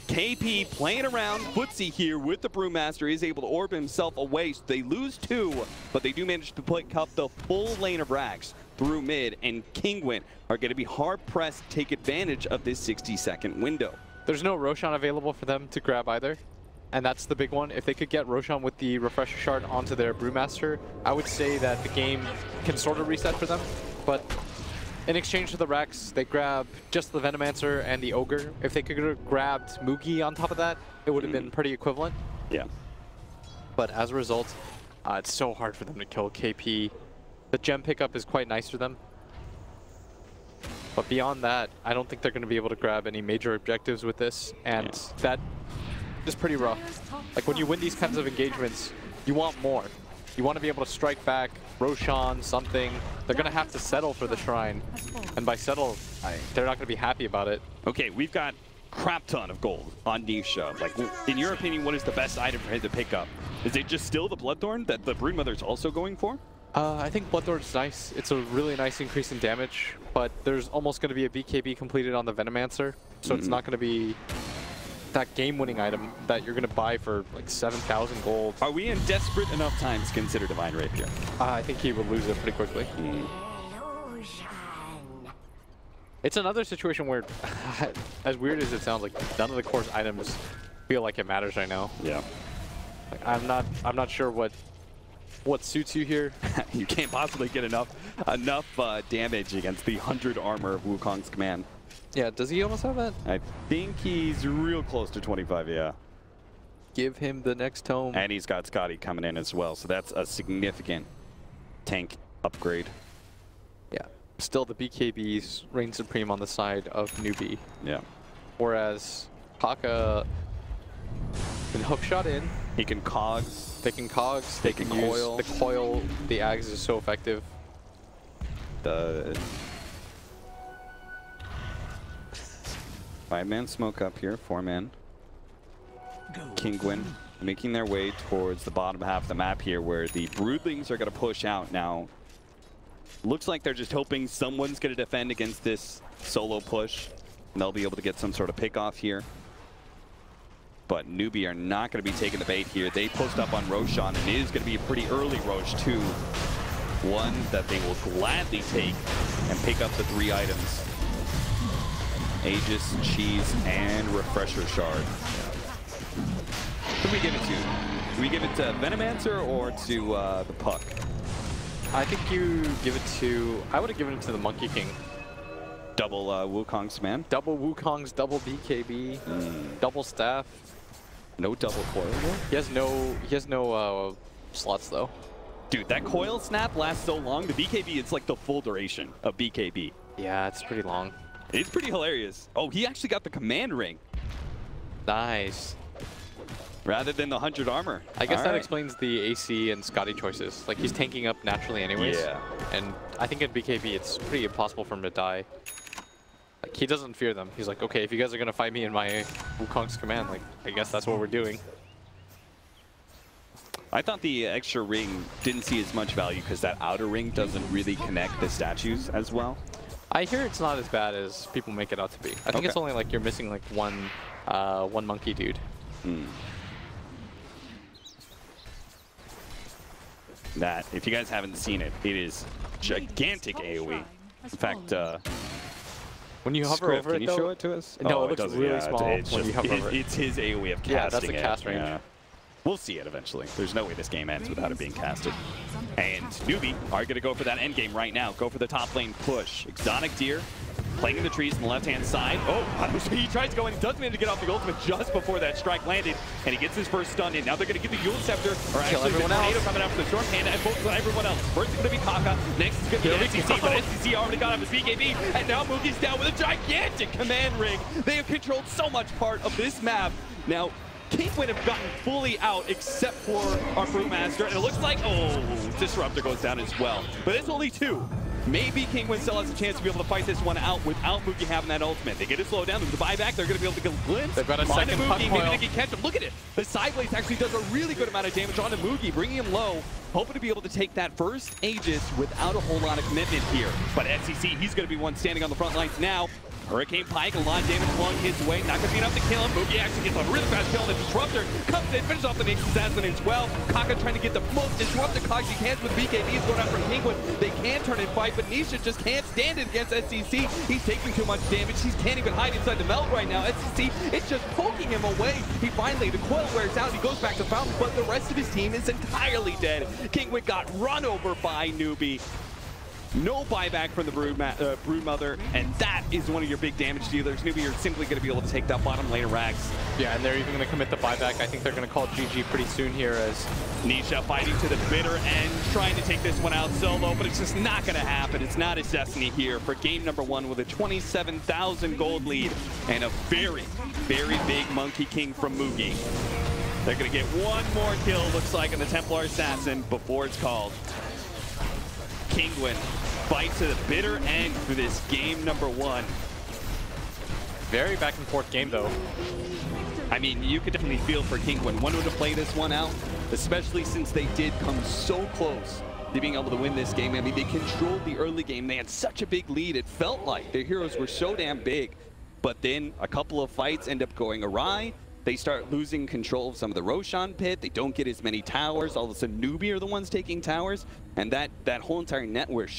KP playing around footsie here with the Brewmaster is able to orb himself away. So they lose 2, but they do manage to pick up the full lane of racks through mid, and Kinguin are going to be hard-pressed to take advantage of this 60-second window. There's no Roshan available for them to grab either, and that's the big one. If they could get Roshan with the Refresher Shard onto their Brewmaster, I would say that the game can sort of reset for them, but in exchange for the Rex, they grab just the Venomancer and the Ogre. If they could have grabbed Moogie on top of that, it would have been pretty equivalent. Yeah. But as a result, it's so hard for them to kill KP. The gem pickup is quite nice for them. But beyond that, I don't think they're going to be able to grab any major objectives with this, and that is pretty rough. Like when you win these kinds of engagements, you want more. You want to be able to strike back, Roshan, something. They're going to have to settle for the Shrine. And by settle, they're not going to be happy about it. Okay, we've got crap ton of gold on Nisha. Like, in your opinion, what is the best item for him to pick up? Is it just still the Bloodthorn that the Broodmother's also going for? I think Bloodthorn's nice. It's a really nice increase in damage, but there's almost going to be a BKB completed on the Venomancer, so it's not going to be that game-winning item that you're going to buy for like 7,000 gold. Are we in desperate enough times to consider Divine Rapier? I think he would lose it pretty quickly. It's another situation where, as weird as it sounds, like none of the core's items feel like it matters right now. Yeah. Like, I'm not sure what suits you here. You can't possibly get enough damage against the 100 armor of Wukong's command. Yeah, does he almost have that? I think he's real close to 25, yeah. Give him the next tome. And he's got Scotty coming in as well, so that's a significant tank upgrade. Yeah. Still, the BKBs reign supreme on the side of Newbee. Yeah. Whereas Kaka Can hook shot in. He can cogs. They can cogs. They can coil. use the coil. The Ags is so effective. The 5-man smoke up here, 4-man. Kinguin making their way towards the bottom half of the map here, where the Broodlings are going to push out now. Looks like they're just hoping someone's going to defend against this solo push, and they'll be able to get some sort of pick off here. But Newbee are not going to be taking the bait here. They post up on Roshan, and it is going to be a pretty early Rosh too. One that they will gladly take and pick up the 3 items. Aegis, Cheese, and Refresher Shard. Who do we give it to? Do we give it to Venomancer or to the Puck? I think you give it to... I would have given it to the Monkey King. Double Wukong's man. Double Wukong's, double BKB, double staff. No double coil. He has no slots though. Dude, that coil snap lasts so long. The BKB, it's like the full duration of BKB. Yeah, it's pretty long. It's pretty hilarious. Oh, he actually got the command ring. Nice. Rather than the 100 armor. I guess that explains the AC and Scotty choices. Like, he's tanking up naturally anyways. Yeah. And I think in BKB, it's pretty impossible for him to die. Like, he doesn't fear them. He's like, okay, if you guys are going to fight me in my Wukong's command, like, I guess that's what we're doing. I thought the extra ring didn't see as much value because that outer ring doesn't really connect the statues as well. I hear it's not as bad as people make it out to be. I think it's only like you're missing like one monkey dude. That, if you guys haven't seen it, it is gigantic AoE. In fact, when you hover over can it, you show it to us? No, Oh, it looks doesn't. really small it's when you hover over it. It's his AoE of casting. Yeah, that's a cast range. Yeah. We'll see it eventually. There's no way this game ends without it being casted. And Newbee are going to go for that end game right now. Go for the top lane push. Exotic Deer playing in the trees on the left-hand side. Oh, he tries to go in. He does manage to get off the ultimate just before that strike landed. And he gets his first stun in. Now they're going to get the Yule Scepter. Or actually, the tornado coming out from the Storm Panda and focus on everyone else. First is going to be Kaka. Next is going to be SCC. But SCC already got off his BKB. And now Moogie's down with a gigantic command ring. They have controlled so much part of this map. Now, Kinguin have gotten fully out except for our Brewmaster, and it looks like, oh, Disruptor goes down as well. But it's only 2. Maybe Kinguin still has a chance to be able to fight this one out without Moogie having that ultimate. They get it slowed down. There's a buyback. They're going to be able to get a glimpse. They've got a second puck Moogie. Maybe they can catch him. Look at it. The Sideblades actually does a really good amount of damage onto Moogie, bringing him low. Hoping to be able to take that first Aegis without a whole lot of commitment here. But SCC, he's going to be one standing on the front lines now. Hurricane Pike, a lot of damage flung his way. Not going to be enough to kill him. Moogie actually gets a really fast kill, and the Disruptor comes in, finishes off the next assassin as well. Kaka trying to get the most disruptive cogs he can with BKB. He's going out from Kinguin. They can turn and fight, but Nisha just can't stand it against SCC. He's taking too much damage. He can't even hide inside the melt right now. SCC is just poking him away. He finally, the coil wears out. He goes back to Fountain, but the rest of his team is entirely dead. Kinguin got run over by Newbee. No buyback from the Broodmother, and that is one of your big damage dealers. Newbee are simply going to be able to take that bottom lane of Rags. Yeah, and they're even going to commit the buyback. I think they're going to call GG pretty soon here as Nisha fighting to the bitter end, trying to take this one out solo, but it's just not going to happen. It's not his destiny here for game number 1 with a 27,000 gold lead and a very, very big Monkey King from Moogie. They're going to get one more kill, looks like, on the Templar Assassin before it's called. Kinguin fight to the bitter end for this game number 1. very back and forth game though. I mean, you could definitely feel for Kinguin wanting to play this one out, especially since they did come so close to being able to win this game. I mean, they controlled the early game. They had such a big lead. It felt like their heroes were so damn big. But then a couple of fights end up going awry. They start losing control of some of the Roshan pit. They don't get as many towers. All of a sudden, Newbee are the ones taking towers. And that whole entire network